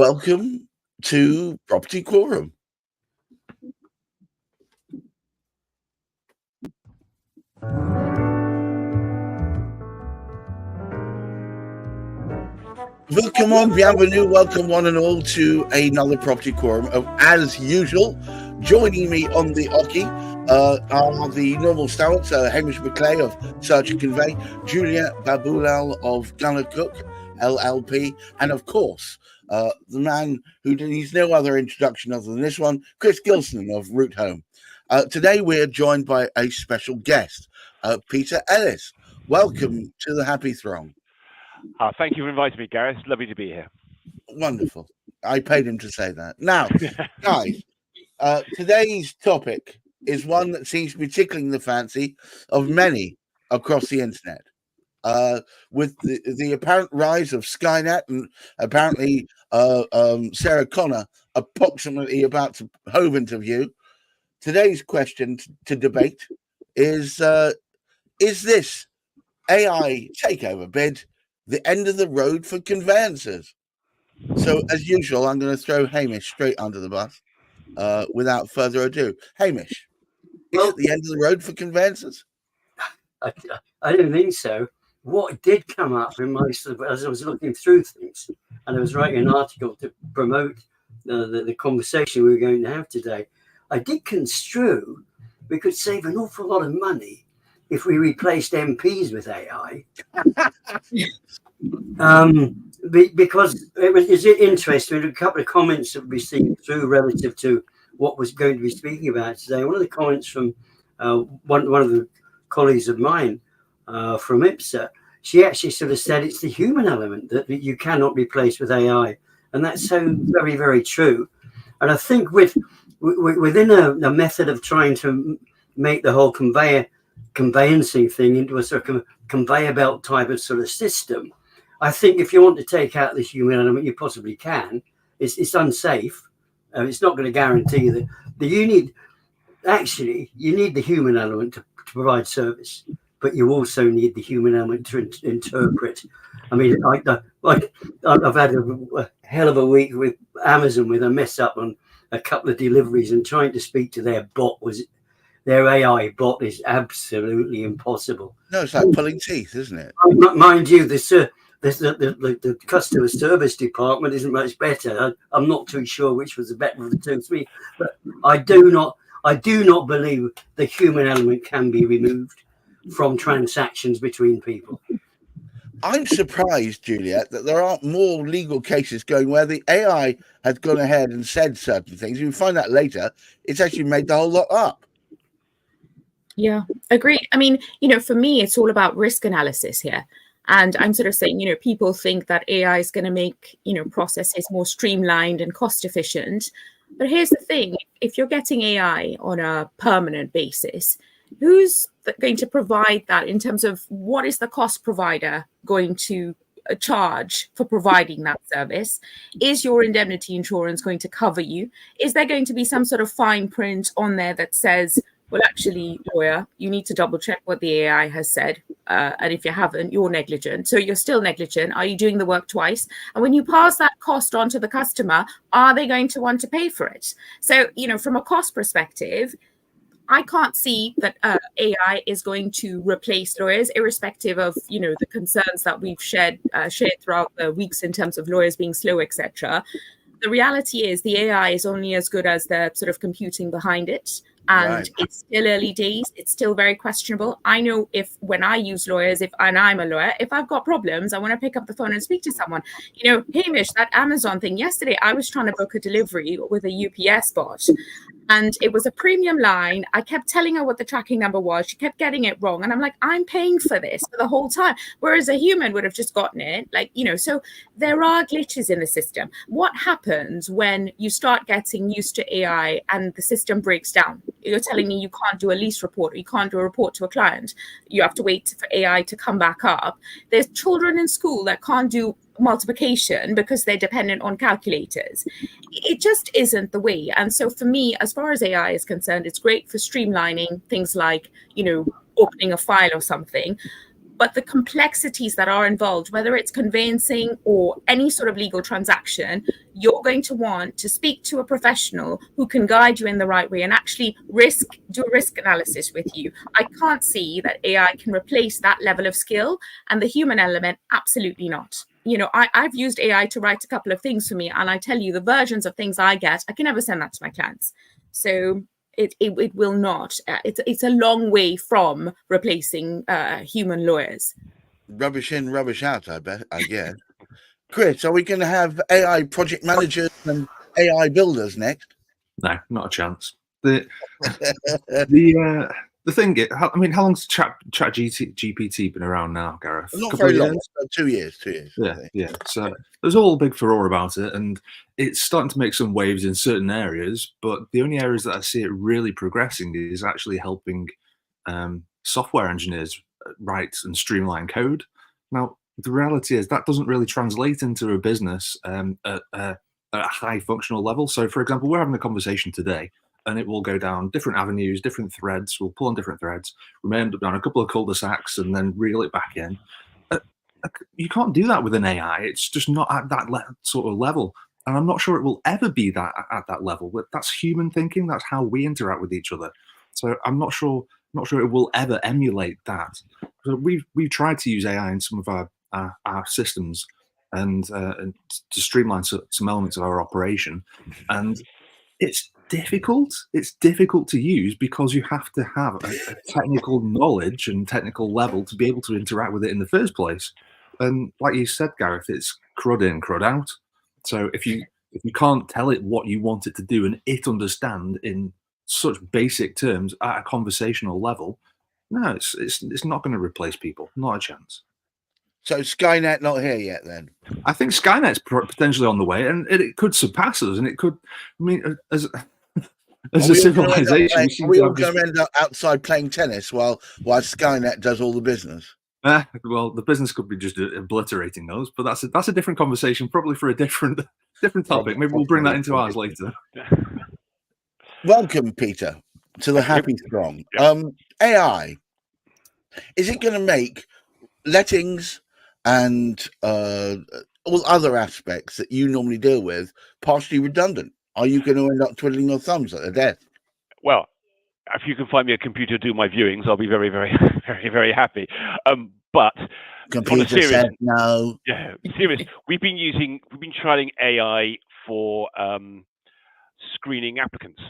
Welcome to Property Quorum. Bienvenue, welcome one and all to another Property Quorum. As usual, joining me on the Oki are the normal stalwarts, Hamish McLay of Search and Convey, Juliet Baboolal of gunnercooke, LLP, and of course, the man who needs no other introduction other than this one, Chris Gilsenan of Route Home. Today we're joined by a special guest, Peter Ellis. Welcome to the Happy Throng. Thank you for inviting me, Gareth. Lovely to be here. Wonderful. I paid him to say that. Now, guys, today's topic is one that seems to be tickling the fancy of many across the internet. With the apparent rise of Skynet and apparently Sarah Connor approximately about to hove into view, today's question to debate is this AI takeover bid the end of the road for conveyancers? So, as usual, I'm going to throw Hamish straight under the bus without further ado. Hamish, is it the end of the road for conveyancers? I don't think so. What did come up in my as I was looking through things, and I was writing an article to promote the conversation we were going to have today, I did construe we could save an awful lot of money if we replaced MPs with AI. Because is it interesting? A couple of comments that we see through relative to what was going to be speaking about today. One of the comments from one of the colleagues of mine from IPSA, she actually sort of said it's the human element that you cannot replace with AI, and that's so very, very true. And I think within a method of trying to make the whole conveyancing thing into a sort of conveyor belt type of sort of system, I think if you want to take out the human element, you possibly can. It's unsafe. It's not going to guarantee that you need the human element to provide service, but you also need the human element to interpret. I mean, I've had a hell of a week with Amazon with a mess up on a couple of deliveries, and trying to speak to their AI bot is absolutely impossible. No, it's like pulling teeth, isn't it? Mind you, the customer service department isn't much better. I'm not too sure which was the better of the two, but I do not believe the human element can be removed from transactions between people. I'm surprised, Juliet, that there aren't more legal cases going where the AI has gone ahead and said certain things. You find out later, it's actually made the whole lot up. Yeah, agreed. I mean, for me, it's all about risk analysis here. And I'm sort of saying, people think that AI is going to make, processes more streamlined and cost efficient. But here's the thing. If you're getting AI on a permanent basis, who's going to provide that in terms of what is the cost provider going to charge for providing that service? Is your indemnity insurance going to cover you? Is there going to be some sort of fine print on there that says, well, actually, lawyer, you need to double check what the AI has said. And if you haven't, you're negligent. So you're still negligent. Are you doing the work twice? And when you pass that cost on to the customer, are they going to want to pay for it? So, from a cost perspective, I can't see that AI is going to replace lawyers, irrespective of, the concerns that we've shared throughout the weeks in terms of lawyers being slow, etc. The reality is the AI is only as good as the sort of computing behind it. And It's still early days. It's still very questionable. I know when I use lawyers, and I'm a lawyer, if I've got problems, I want to pick up the phone and speak to someone. Hamish, that Amazon thing yesterday, I was trying to book a delivery with a UPS bot, and it was a premium line. I kept telling her what the tracking number was. She kept getting it wrong. And I'm like, I'm paying for this for the whole time. Whereas a human would have just gotten it. So there are glitches in the system. What happens when you start getting used to AI and the system breaks down? You're telling me you can't do a lease report, or you can't do a report to a client. You have to wait for AI to come back up. There's children in school that can't do multiplication because they're dependent on calculators. It just isn't the way. And so for me, as far as AI is concerned, it's great for streamlining things like, opening a file or something. but the complexities that are involved, whether it's conveyancing or any sort of legal transaction, you're going to want to speak to a professional who can guide you in the right way and actually do a risk analysis with you. I can't see that AI can replace that level of skill, and the human element, absolutely not. I've used AI to write a couple of things for me, and I tell you, the versions of things I get, I can never send that to my clients. So it will not. It's a long way from replacing human lawyers. Rubbish in, rubbish out, I guess. Chris, are we going to have AI project managers and AI builders next? No, not a chance. The thing is, how long's GPT been around now, Gareth? Not very long. 2 years. Yeah. So there's all a big furore about it, and it's starting to make some waves in certain areas. But the only areas that I see it really progressing is actually helping software engineers write and streamline code. Now, the reality is that doesn't really translate into a business at a high functional level. So, for example, we're having a conversation today, and it will go down different avenues, different threads. We'll pull on different threads. We may end up down a couple of cul-de-sacs and then reel it back in. You can't do that with an AI. It's just not at that sort of level. And I'm not sure it will ever be that at that level. But that's human thinking. That's how we interact with each other. So I'm not sure it will ever emulate that. So we've tried to use AI in some of our systems and to streamline some elements of our operation. And it's difficult. It's difficult to use because you have to have a technical knowledge and technical level to be able to interact with it in the first place. And like you said, Gareth, it's crud in, crud out. So if you can't tell it what you want it to do and it understand in such basic terms at a conversational level, no, it's not going to replace people. Not a chance. So Skynet not here yet then? I think Skynet's potentially on the way, and it could surpass us, and it could, I mean, as a civilization. Are we all going to end up outside playing tennis while Skynet does all the business? Well, the business could be just obliterating those, but that's a different conversation, probably for a different topic. Maybe we'll bring that into ours later. Welcome, Peter, to the Happy Strong. AI, is it going to make lettings and all other aspects that you normally deal with partially redundant? Are you going to end up twiddling your thumbs at the desk? Well, if you can find me a computer to do my viewings, I'll be very, very, very, very happy. But computer said no. Yeah, serious. We've been trialing AI for screening applicants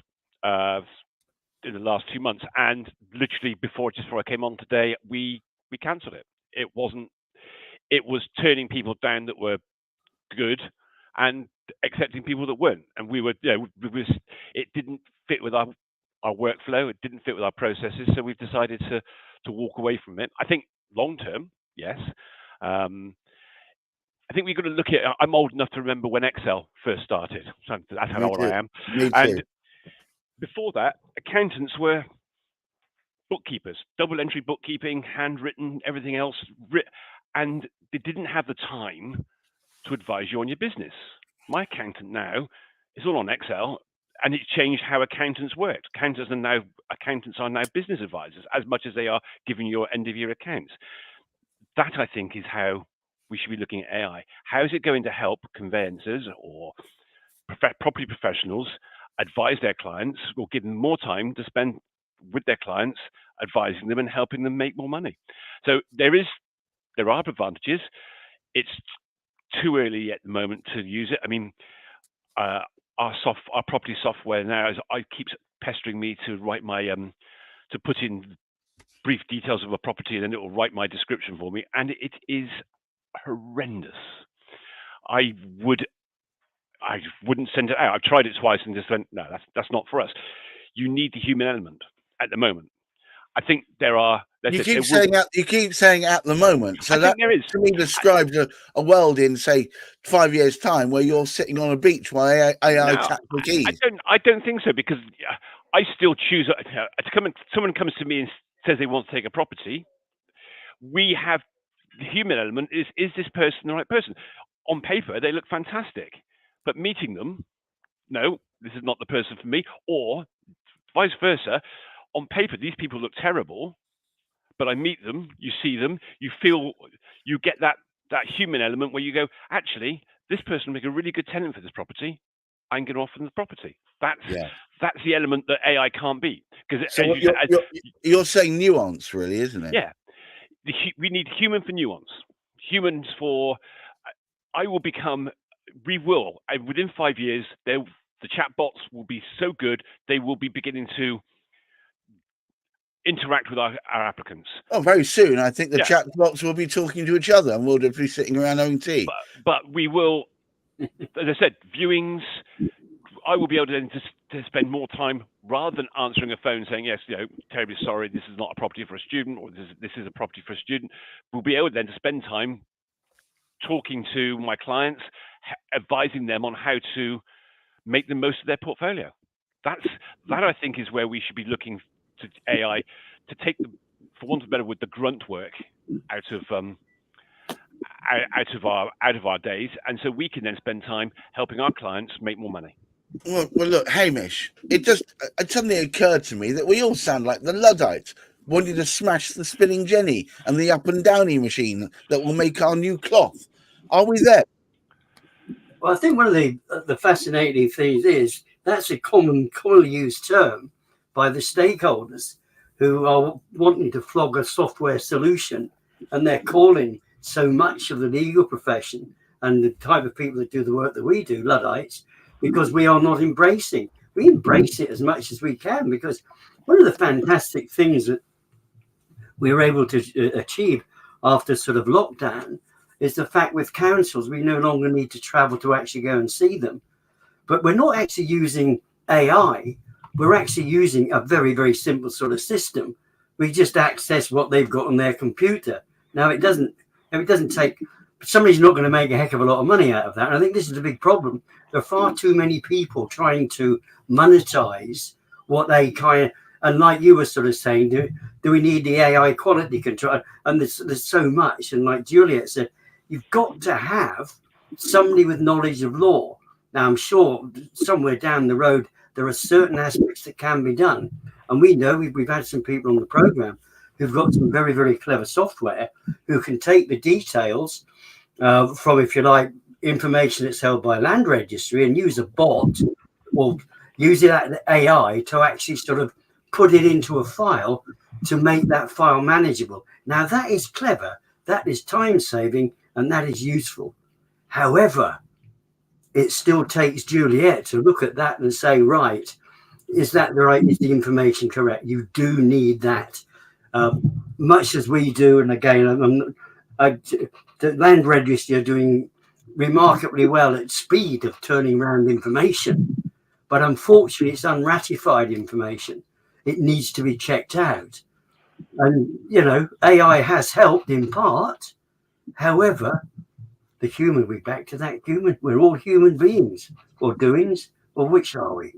in the last 2 months, and literally just before I came on today, we cancelled it. It was turning people down that were good and accepting people that weren't. And it didn't fit with our workflow. It didn't fit with our processes. So we've decided to walk away from it. I think long term, yes. I think we've got to look at, I'm old enough to remember when Excel first started. So that's how old I am. And before that, accountants were bookkeepers, double entry bookkeeping, handwritten, everything else, and they didn't have the time to advise you on your business. My accountant now is all on Excel, and it's changed how accountants work. Accountants are now business advisors as much as they are giving you your end of year accounts. That, I think, is how we should be looking at AI. How is it going to help conveyancers or property professionals advise their clients, or give them more time to spend with their clients, advising them and helping them make more money? So there are advantages. It's too early at the moment to use it. I mean, our property software now keeps pestering me to write my to put in brief details of a property, and then it will write my description for me, and it is horrendous. I wouldn't send it out. I've tried it twice and just went, no, that's not for us. You need the human element at the moment. I think there are. You keep saying at the moment. So that there is. To me describes a world in, say, 5 years' time where you're sitting on a beach while AI taps the keys. I don't think so, because I still choose someone comes to me and says they want to take a property. We have the human element. Is this person the right person? On paper, they look fantastic, but meeting them, no, this is not the person for me, or vice versa. On paper, these people look terrible, but I meet them, you see them, you get that human element where you go, actually, this person will make a really good tenant for this property. I'm going to offer them the property. That's the element that AI can't be. Because so you're saying nuance, really, isn't it? Yeah, we need human for nuance. Humans for. Within 5 years, the chatbots will be so good they will be beginning to interact with our applicants. Oh, very soon. I think the chatbots will be talking to each other, and we'll just be sitting around having tea. But we will, as I said, viewings. I will be able to then to spend more time rather than answering a phone saying, yes, terribly sorry, this is not a property for a student, or this is a property for a student. We'll be able then to spend time talking to my clients, advising them on how to make the most of their portfolio. That I think is where we should be looking to AI to take, for want of a better word, the grunt work out of our days, and so we can then spend time helping our clients make more money. Well, look, Hamish, it suddenly occurred to me that we all sound like the Luddites wanting to smash the spinning jenny and the up and downy machine that will make our new cloth. Are we there? Well, I think one of the fascinating things is that's a commonly used term by the stakeholders who are wanting to flog a software solution, and they're calling so much of the legal profession and the type of people that do the work that we do Luddites, because we are not embracing. We embrace it as much as we can, because one of the fantastic things that we were able to achieve after sort of lockdown is the fact with councils, we no longer need to travel to actually go and see them. But we're not actually using AI. We're actually using a very, very simple sort of system. We just access what they've got on their computer. Now, it doesn't take, somebody's not going to make a heck of a lot of money out of that. And I think this is a big problem. There are far too many people trying to monetize what they kind of, and like you were sort of saying, do we need the AI quality control? And there's so much. And like Juliet said, you've got to have somebody with knowledge of law. Now, I'm sure somewhere down the road, there are certain aspects that can be done. And we know we've had some people on the program who've got some very, very clever software who can take the details from, if you like, information that's held by land registry and use a bot or use it at AI to actually sort of put it into a file to make that file manageable. Now, that is clever, that is time saving, and that is useful. However, it still takes Juliet to look at that and say, right, is that the right, is the information correct? You do need that, much as we do. And again, the land registry are doing remarkably well at speed of turning around information, but unfortunately it's unratified information. It needs to be checked out, and AI has helped in part. However, the human, we're back to that human. We're all human beings or doings, or which are we?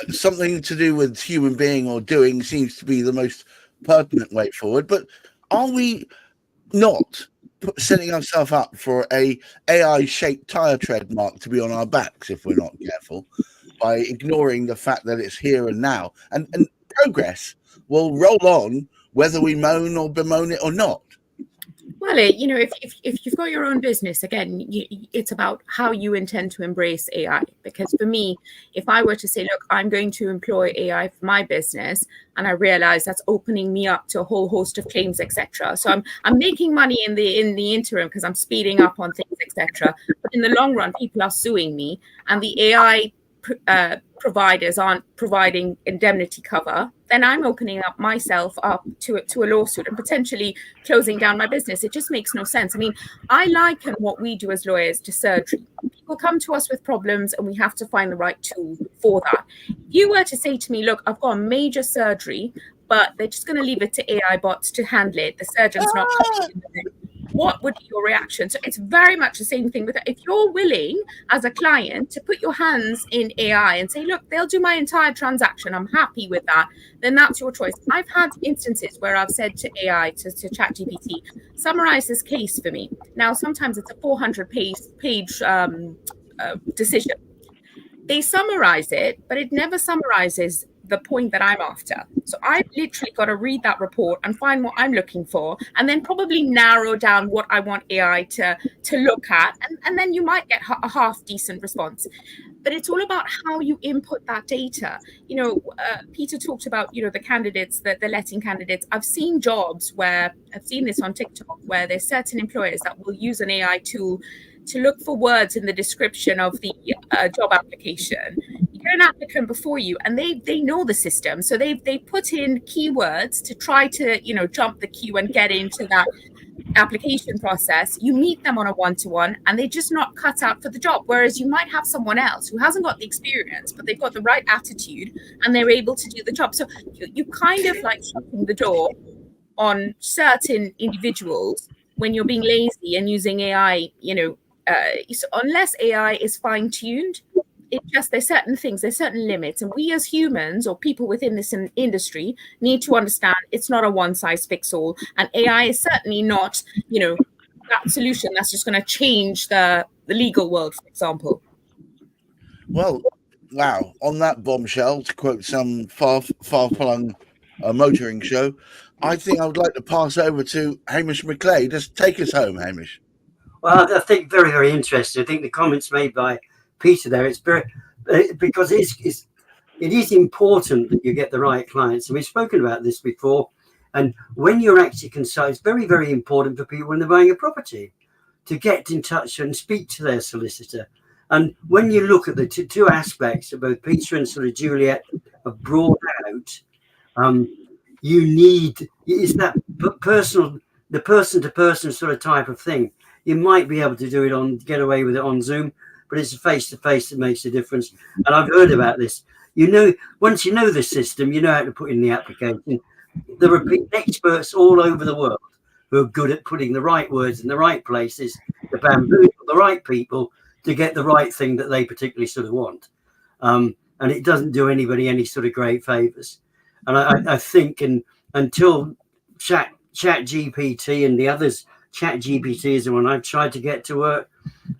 Something to do with human being or doing seems to be the most pertinent way forward, but are we not setting ourselves up for a AI-shaped tire tread mark to be on our backs if we're not careful, by ignoring the fact that it's here and now, and progress will roll on whether we moan or bemoan it or not? Well, if you've got your own business, again, it's about how you intend to embrace AI. Because for me, if I were to say, look, I'm going to employ AI for my business, and I realize that's opening me up to a whole host of claims, etc. So I'm making money in the interim because I'm speeding up on things, etc. But in the long run, people are suing me, and the AI providers aren't providing indemnity cover, then I'm opening up myself up to a lawsuit and potentially closing down my business. It just makes no sense. I mean, I liken what we do as lawyers to surgery. People come to us with problems and we have to find the right tool for that. If you were to say to me, look, I've got a major surgery, but they're just going to leave it to AI bots to handle it, the surgeon's not coming in, what would be your reaction? So it's very much the same thing with that. If you're willing as a client to put your hands in AI and say, look, they'll do my entire transaction, I'm happy with that, then that's your choice. I've had instances where I've said to AI, to ChatGPT, summarize this case for me. Now, sometimes it's a 400-page decision. They summarize it, but it never summarizes the point that I'm after. So I've literally got to read that report and find what I'm looking for, and then probably narrow down what I want AI to look at, and then you might get a half decent response. But it's all about how you input that data. Peter talked about, the candidates, the letting candidates. I've seen jobs where, I've seen this on TikTok, where there's certain employers that will use an AI tool to look for words in the description of the job application. You get an applicant before you, and they know the system. So they put in keywords to try to, jump the queue and get into that application process. You meet them on a one-to-one, and they're just not cut out for the job. Whereas you might have someone else who hasn't got the experience, but they've got the right attitude and they're able to do the job. So you kind of like shutting the door on certain individuals when you're being lazy and using AI, so unless AI is fine-tuned, there's certain things, there's certain limits. And we as humans or people within this industry need to understand it's not a one-size-fits-all. And AI is certainly not, that solution that's just going to change the legal world, for example. Well, wow. On that bombshell, to quote some far-flung motoring show, I think I would like to pass over to Hamish McLay. Just take us home, Hamish. Well, I think very, very interesting. I think the comments made by Peter there, it's very, because it is important that you get the right clients. And we've spoken about this before. And when you're actually concerned, it's very, very important for people when they're buying a property to get in touch and speak to their solicitor. And when you look at the two aspects that both Peter and sort of Juliet have brought out, you need, it's that personal, the person-to-person sort of type of thing. You might be able to do it get away with it on Zoom, but it's a face-to-face that makes a difference. And I've heard about this. Once you know the system, you know how to put in the application. There are experts all over the world who are good at putting the right words in the right places, to bamboozle the right people to get the right thing that they particularly sort of want. And it doesn't do anybody any sort of great favors. And I think until Chat GPT and the others, Chat GPT is the one I've tried to get to work.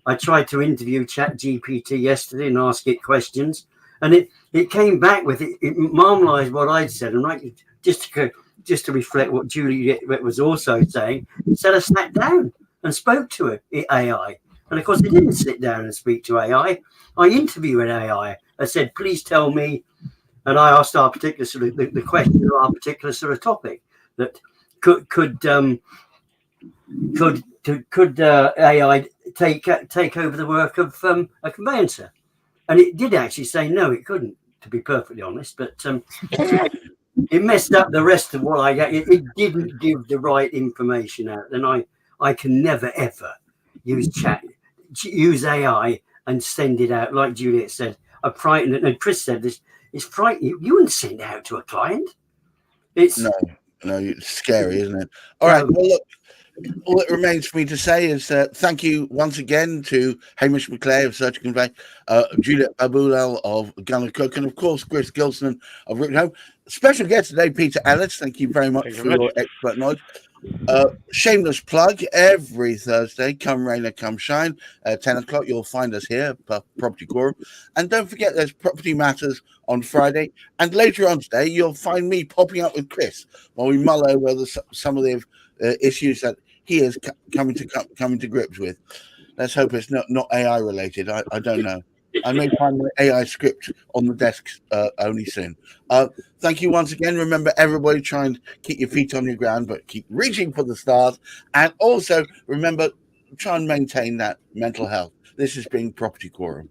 I tried to interview Chat GPT yesterday and ask it questions, and it came back with it marmalized what I'd said, and right, just to reflect what Juliet was also saying. Instead, I sat down and spoke to it, AI, and of course, I didn't sit down and speak to AI. I interviewed AI. I said, "Please tell me," and I asked our particular sort of the question of our particular sort of topic that could AI take over the work of a conveyancer? And it did actually say no, it couldn't, to be perfectly honest. But it messed up the rest of what I got. It didn't give the right information out. And I can never ever use AI and send it out like Juliet said. I'm frightened, and Chris said this. It's frightening. You wouldn't send it out to a client. No, it's scary, isn't it? All right. Well, look. All it remains for me to say is thank you once again to Hamish McLay of Search and Convey, Juliet Baboolal of gunnercooke, and of course Chris Gilsenan of Written Home. Special guest today, Peter Ellis. Thank you very much for your expert knowledge. Shameless plug, every Thursday, come rain or come shine, 10 o'clock, you'll find us here, Property Quorum. And don't forget, there's Property Matters on Friday. And later on today, you'll find me popping up with Chris while we mull over some of the issues that he is coming to grips with. Let's hope it's not AI related. I don't know. I may find my AI script on the desk only soon. Thank you once again. Remember, everybody, try and keep your feet on the ground, but keep reaching for the stars. And also remember, try and maintain that mental health. This has been Property Quorum.